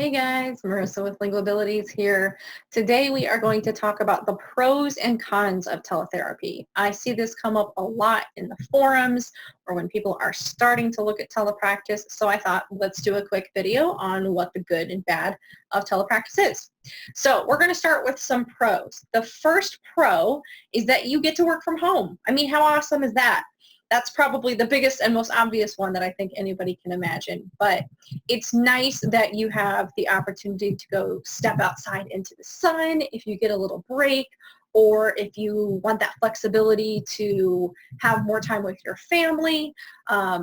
Hey guys, Marissa with Lingual Abilities here. Today we are going to talk about the pros and cons of teletherapy. I see this come up a lot in the forums or when people are starting to look at telepractice, so I thought let's do a quick video on what the good and bad of telepractice is. So we're going to start with some pros. The first pro is that you get to work from home. I mean, how awesome is that? That's probably the biggest and most obvious one that I think anybody can imagine. But it's nice that you have the opportunity to go step outside into the sun if you get a little break, or if you want that flexibility to have more time with your family,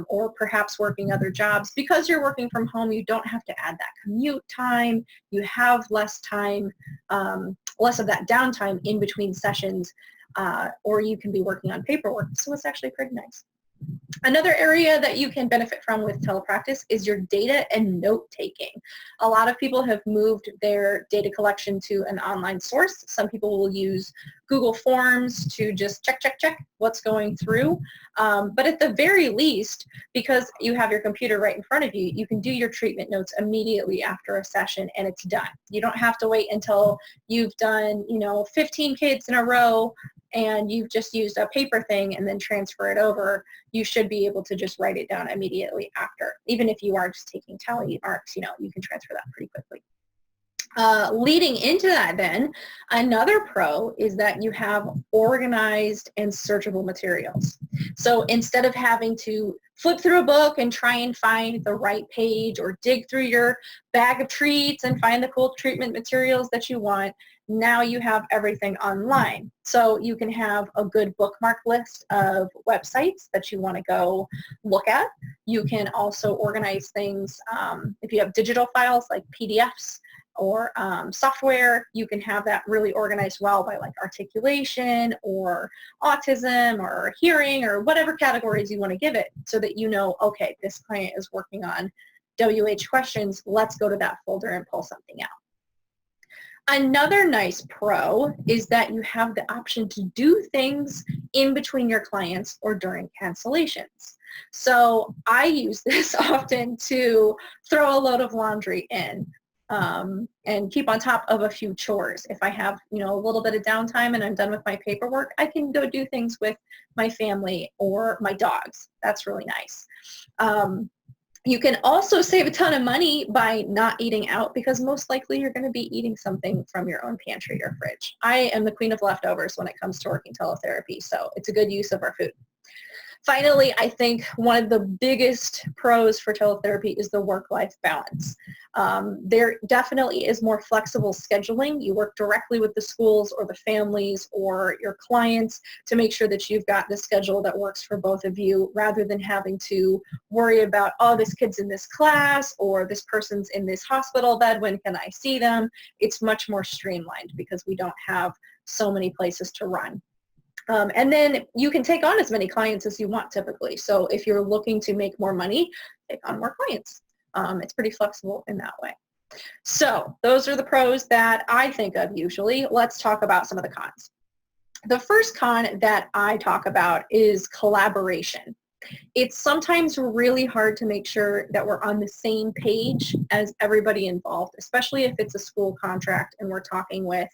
or perhaps working other jobs. Because you're working from home, you don't have to add that commute time. You have less time, less of that downtime in between sessions. Or you can be working on paperwork. So it's actually pretty nice. Another area that you can benefit from with telepractice is your data and note-taking. A lot of people have moved their data collection to an online source. Some people will use Google Forms to just check what's going through. But at the very least, because you have your computer right in front of you, you can do your treatment notes immediately after a session and it's done. You don't have to wait until you've done, 15 kids in a row and you've just used a paper thing and then transfer it over. You should be able to just write it down immediately after. Even if you are just taking tally marks, you can transfer that pretty quickly. Leading into that then, another pro is that you have organized and searchable materials. So instead of having to flip through a book and try and find the right page or dig through your bag of treats and find the cool treatment materials that you want, now you have everything online. So you can have a good bookmark list of websites that you want to go look at. You can also organize things, if you have digital files like PDFs, or software, you can have that really organized well by like articulation or autism or hearing or whatever categories you want to give it, so that okay, this client is working on WH questions, let's go to that folder and pull something out. Another nice pro is that you have the option to do things in between your clients or during cancellations. So I use this often to throw a load of laundry in. And keep on top of a few chores. If I have, a little bit of downtime and I'm done with my paperwork, I can go do things with my family or my dogs. That's really nice. You can also save a ton of money by not eating out, because most likely you're going to be eating something from your own pantry or fridge. I am the queen of leftovers when it comes to working teletherapy, so it's a good use of our food. Finally, I think one of the biggest pros for teletherapy is the work-life balance. There definitely is more flexible scheduling. You work directly with the schools or the families or your clients to make sure that you've got the schedule that works for both of you, rather than having to worry about, oh, this kid's in this class or this person's in this hospital bed, when can I see them? It's much more streamlined because we don't have so many places to run. And then you can take on as many clients as you want typically. So if you're looking to make more money, take on more clients. It's pretty flexible in that way. So those are the pros that I think of usually. Let's talk about some of the cons. The first con that I talk about is collaboration. It's sometimes really hard to make sure that we're on the same page as everybody involved, especially if it's a school contract and we're talking with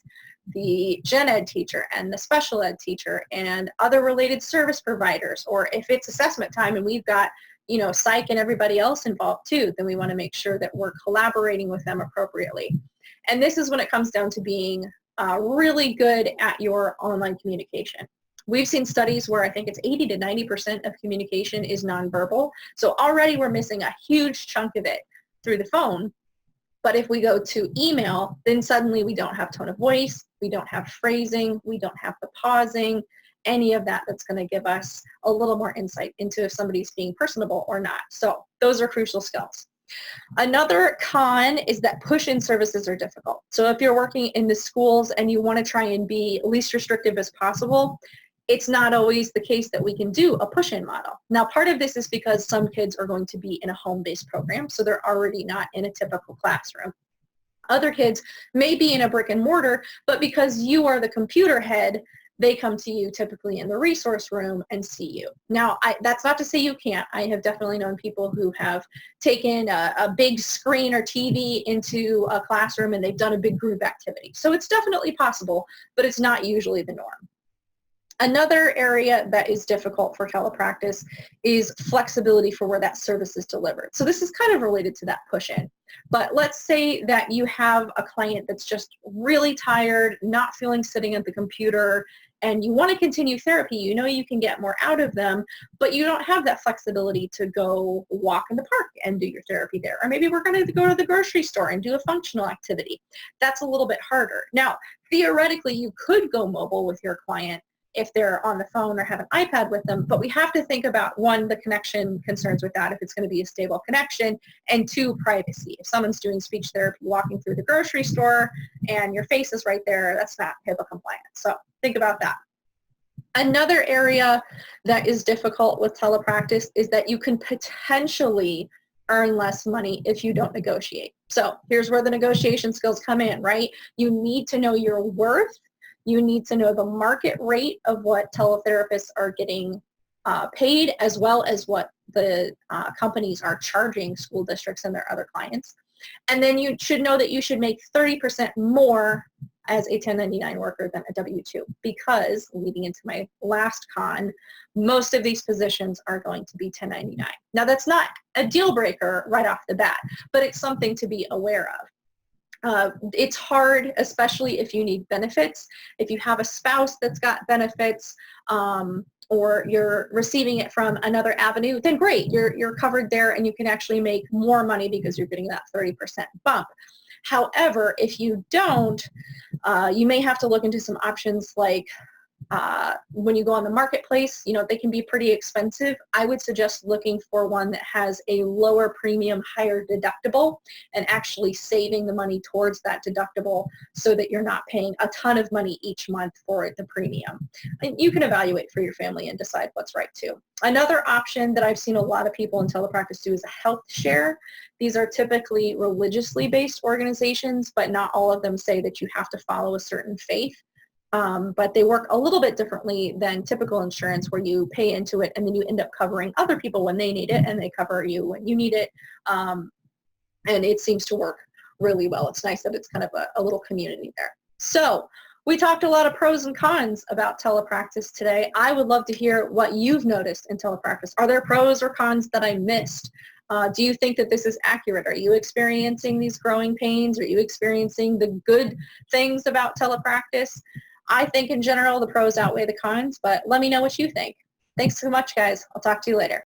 the gen ed teacher and the special ed teacher and other related service providers, or if it's assessment time and we've got psych and everybody else involved too, then we want to make sure that we're collaborating with them appropriately. And this is when it comes down to being really good at your online communication. We've seen studies where I think it's 80 to 90% of communication is nonverbal. So already we're missing a huge chunk of it through the phone. But if we go to email, then suddenly we don't have tone of voice, we don't have phrasing, we don't have the pausing, any of that that's going to give us a little more insight into if somebody's being personable or not. So those are crucial skills. Another con is that push-in services are difficult. So if you're working in the schools and you want to try and be least restrictive as possible, it's not always the case that we can do a push-in model. Now, part of this is because some kids are going to be in a home-based program, so they're already not in a typical classroom. Other kids may be in a brick and mortar, but because you are the computer head, they come to you typically in the resource room and see you. Now, that's not to say you can't. I have definitely known people who have taken a big screen or TV into a classroom and they've done a big group activity. So it's definitely possible, but it's not usually the norm. Another area that is difficult for telepractice is flexibility for where that service is delivered. So this is kind of related to that push-in. But let's say that you have a client that's just really tired, not feeling sitting at the computer, and you want to continue therapy. You know you can get more out of them, but you don't have that flexibility to go walk in the park and do your therapy there. Or maybe we're going to go to the grocery store and do a functional activity. That's a little bit harder. Now, theoretically, you could go mobile with your client if they're on the phone or have an iPad with them, but we have to think about, one, the connection concerns with that, if it's going to be a stable connection, and two, privacy. If someone's doing speech therapy walking through the grocery store and your face is right there, that's not HIPAA compliant. So think about that. Another area that is difficult with telepractice is that you can potentially earn less money if you don't negotiate. So here's where the negotiation skills come in, right? You need to know your worth. You need to know the market rate of what teletherapists are getting paid, as well as what the companies are charging school districts and their other clients. And then you should know that you should make 30% more as a 1099 worker than a W-2, because, leading into my last con, most of these positions are going to be 1099. Now, that's not a deal breaker right off the bat, but it's something to be aware of. It's hard, especially if you need benefits. If you have a spouse that's got benefits, or you're receiving it from another avenue, then great, you're covered there and you can actually make more money because you're getting that 30% bump. However, if you don't, you may have to look into some options like when you go on the marketplace, you know, they can be pretty expensive. I would suggest looking for one that has a lower premium, higher deductible, and actually saving the money towards that deductible so that you're not paying a ton of money each month for the premium. And you can evaluate for your family and decide what's right too. Another option that I've seen a lot of people in telepractice do is a health share. These are typically religiously based organizations, but not all of them say that you have to follow a certain faith. But they work a little bit differently than typical insurance, where you pay into it and then you end up covering other people when they need it, and they cover you when you need it. And it seems to work really well. It's nice that it's kind of a little community there. So we talked a lot of pros and cons about telepractice today. I would love to hear what you've noticed in telepractice. Are there pros or cons that I missed? Do you think that this is accurate? Are you experiencing these growing pains? Are you experiencing the good things about telepractice? I think in general the pros outweigh the cons, but let me know what you think. Thanks so much, guys. I'll talk to you later.